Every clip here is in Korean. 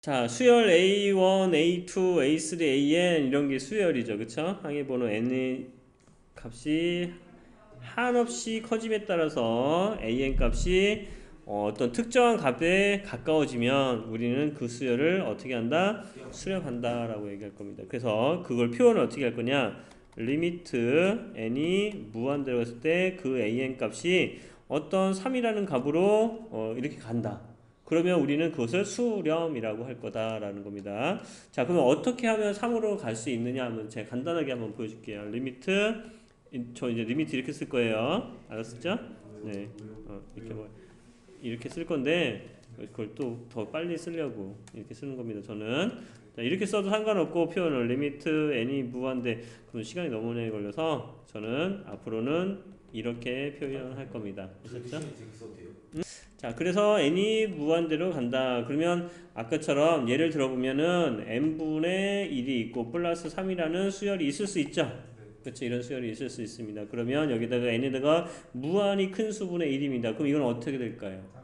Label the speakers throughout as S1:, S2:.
S1: 자, 수열 A1, A2, A3, AN 이런 게 수열이죠. 그쵸? 항해 번호 N 값이 한없이 커짐에 따라서 AN 값이 어떤 특정한 값에 가까워지면 우리는 그 수열을 어떻게 한다? 수렴한다 라고 얘기할 겁니다. 그래서 그걸 표현을 어떻게 할 거냐? 리미트 n이 무한대로 했을 때 그 AN 값이 어떤 3이라는 값으로 이렇게 간다. 그러면 우리는 그것을 수렴이라고 할 거다라는 겁니다. 자, 그러면 어떻게 하면 3으로 갈 수 있느냐 하면 제가 간단하게 한번 보여줄게요. 리미트, 저 이제 리미트 이렇게 쓸 거예요. 알았었죠? 네. 이렇게 이렇게 쓸 건데, 그걸 또 더 빨리 쓰려고 이렇게 쓰는 겁니다. 저는. 자, 이렇게 써도 상관없고, 표현을 리미트 n이 무한대, 그럼 시간이 너무 오래 걸려서 저는 앞으로는 이렇게 표현할 겁니다. 아셨죠? 자, 그래서 n이 무한대로 간다. 그러면 아까처럼 예를 들어보면은 n분의 1이 있고 플러스 3이라는 수열이 있을 수 있죠. 그렇죠. 이런 수열이 있을 수 있습니다. 그러면 여기다가 n에다가 무한히 큰 수분의 1입니다. 그럼 이건 어떻게 될까요?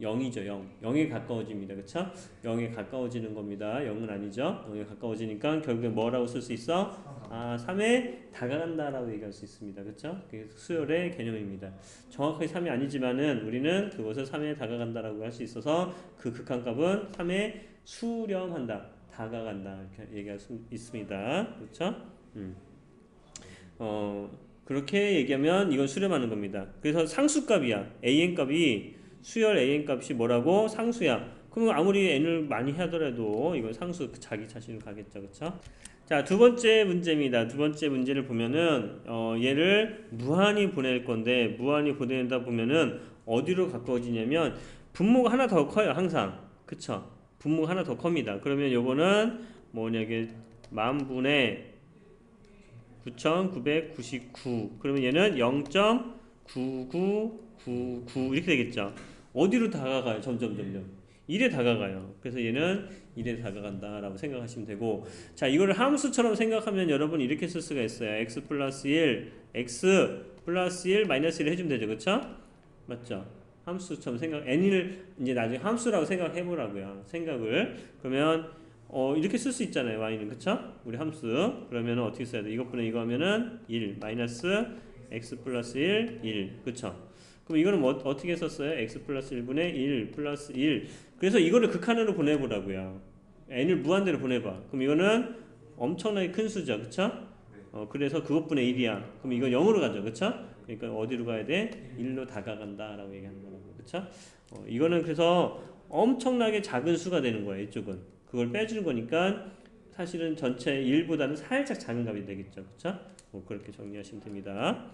S1: 0이죠. 0. 0에 가까워집니다. 그쵸? 0에 가까워지는 겁니다. 0은 아니죠. 0에 가까워지니까 결국에 뭐라고 쓸 수 있어? 3에 다가간다 라고 얘기할 수 있습니다. 그쵸? 그게 수열의 개념입니다. 정확하게 3이 아니지만은 우리는 그것을 3에 다가간다 라고 할 수 있어서 그 극한값은 3에 수렴한다. 다가간다. 이렇게 얘기할 수 있습니다. 그쵸? 그렇게 얘기하면 이건 수렴하는 겁니다. 그래서 상수값이야. an 값이 수열 an 값이 뭐라고? 상수야. 그럼 아무리 n을 많이 하더라도 이건 상수 자기 자신을 가겠죠. 그쵸? 자, 두 번째 문제입니다. 두 번째 문제를 보면은 얘를 무한히 보낼 건데 무한히 보낸다 보면은 어디로 가까워지냐면 분모가 하나 더 커요. 항상. 그쵸? 분모가 하나 더 큽니다. 그러면 요거는 뭐냐게 만분의 9999. 그러면 얘는 0.9999 이렇게 되겠죠. 어디로 다가가요? 점점 1에 다가가요. 그래서 얘는 1에 다가간다라고 생각하시면 되고, 자, 이거를 함수처럼 생각하면 여러분 이렇게 쓸 수가 있어요. x 플러스 1, x 플러스 1 마이너스 1 해주면 되죠. 그쵸? 맞죠? 함수처럼 n을 이제 나중에 함수라고 생각해 보라고요. 생각을. 그러면 이렇게 쓸 수 있잖아요. y는. 그쵸? 우리 함수. 그러면 어떻게 써야 돼? 이것분의 이거 하면은 1 마이너스 x 플러스 1 1. 그쵸? 그럼 이거는 뭐 어떻게 썼어요? x 플러스 1분의 1 플러스 1. 그래서 이거를 극한으로 보내보라고요. n을 무한대로 보내봐. 그럼 이거는 엄청나게 큰 수죠. 그쵸? 그래서 그것분의 1이야. 그럼 이거 0으로 가죠. 그쵸? 그러니까 어디로 가야 돼? 1로 다가간다 라고 얘기하는 거라고. 그쵸? 이거는 그래서 엄청나게 작은 수가 되는 거예요. 이쪽은. 그걸 빼주는 거니까 사실은 전체 1보다는 살짝 작은 값이 되겠죠. 그쵸? 그렇게 정리하시면 됩니다.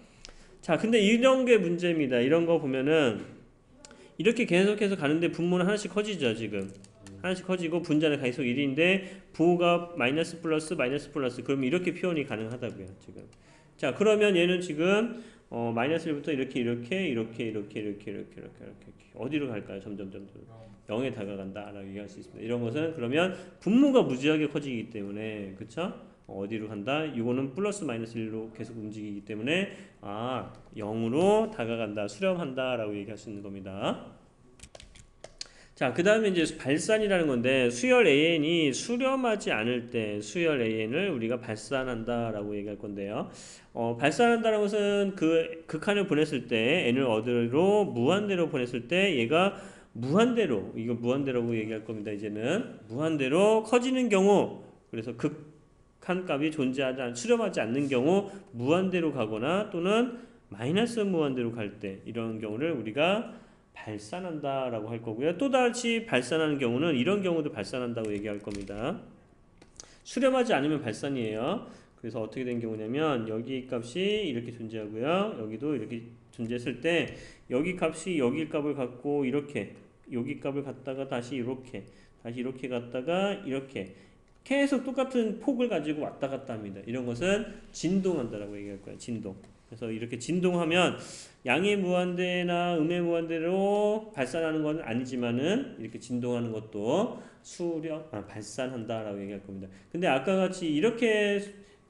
S1: 자, 근데 이런 게 문제입니다. 이런 거 보면은 이렇게 계속해서 가는데 분모는 하나씩 커지죠. 지금 하나씩 커지고 분자는 계속 1인데 부호가 마이너스 플러스 마이너스 플러스. 그러면 이렇게 표현이 가능하다고요. 지금. 자, 그러면 얘는 지금 마이너스 1부터 이렇게 어디로 갈까요? 점점 0에 다가간다라고 얘기할 수 있습니다. 이런 것은 그러면 분모가 무지하게 커지기 때문에, 그쵸? 어디로 간다? 이거는 플러스 마이너스 1로 계속 움직이기 때문에 0으로 다가간다, 수렴한다 라고 얘기할 수 있는 겁니다. 자, 그 다음에 이제 발산이라는 건데 수열 AN이 수렴하지 않을 때 수열 AN을 우리가 발산한다 라고 얘기할 건데요. 발산한다는 것은 그 극한을 보냈을 때 n을 어디로 무한대로 보냈을 때 얘가 무한대로, 이거 무한대로고 얘기할 겁니다. 이제는 무한대로 커지는 경우, 그래서 극한 값이 수렴하지 않는 경우 무한대로 가거나 또는 마이너스 무한대로 갈 때 이런 경우를 우리가 발산한다 라고 할 거고요. 또다시 발산하는 경우는 이런 경우도 발산한다고 얘기할 겁니다. 수렴하지 않으면 발산이에요. 그래서 어떻게 된 경우냐면 여기 값이 이렇게 존재하고요. 여기도 이렇게 존재했을 때 여기 값이 여기 값을 갖고 이렇게 여기 값을 갖다가 다시 이렇게 갔다가 이렇게 계속 똑같은 폭을 가지고 왔다 갔다 합니다. 이런 것은 진동한다라고 얘기할 거예요. 진동. 그래서 이렇게 진동하면 양의 무한대나 음의 무한대로 발산하는 건 아니지만은 이렇게 진동하는 것도 발산한다라고 얘기할 겁니다. 근데 아까 같이 이렇게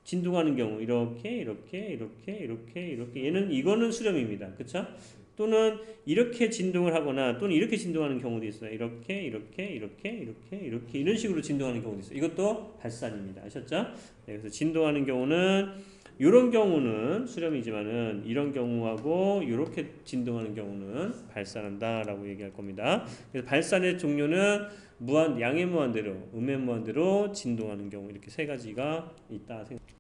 S1: 진동하는 경우 이렇게 얘는 이거는 수렴입니다. 그쵸? 또는 이렇게 진동을 하거나 또는 이렇게 진동하는 경우도 있어요. 이렇게 이런 식으로 진동하는 경우도 있어요. 이것도 발산입니다. 아셨죠? 네, 그래서 진동하는 경우는 이런 경우는 수렴이지만은 이런 경우하고 이렇게 진동하는 경우는 발산한다라고 얘기할 겁니다. 그래서 발산의 종류는 양의 무한대로, 음의 무한대로 진동하는 경우 이렇게 세 가지가 있다.